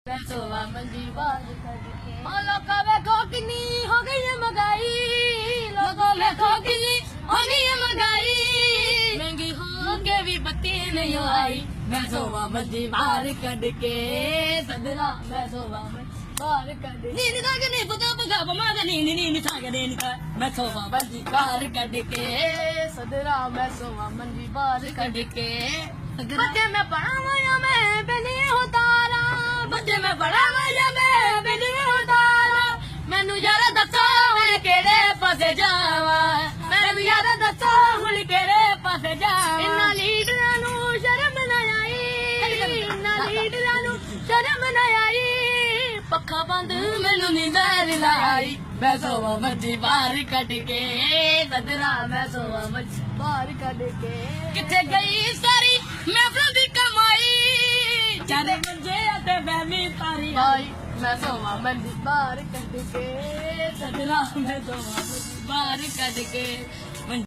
मैं सोवा मंजी बाज करके ओ लोका देखो कितनी हो गई है महंगाई लोगों देखो कितनी हो गई है महंगाई महंगी हो के भी बत्ती नहीं आई मैं सोवा मंजी बाहर कट के सदरा मैं सोवा बाहर कट नींद का नहीं पता पगा बमा का नींद था के नींद का मैं सोवा मंजी बाहर कट के सदरा मैं सोवा मंजी बाहर कट के बच्चे में पढ़ा माया मैं बनी उतारा बच्चे में पढ़ा माया मैं बनी उतारा मैनू यार दसो हुण केड़े पासे जावा मैनू यार दसो हुण केड़े पासे जावा इन्ना लीडरां नू शर्म ना आई इन्ना लीडरां नू शर्म ना आई पक्खा बंद मैनू नींदर ना आई मैं सोवा मर्जी बाहर कट के सदरा मैं सोवा मर्जी बाहर कट के किथे गई सारी महफिल दी कमाई चारे मंजे ते बैमी तारी आई मैं सोवा मर्जी बाहर कट के सदरा मैं सोवा मर्जी बाहर कट के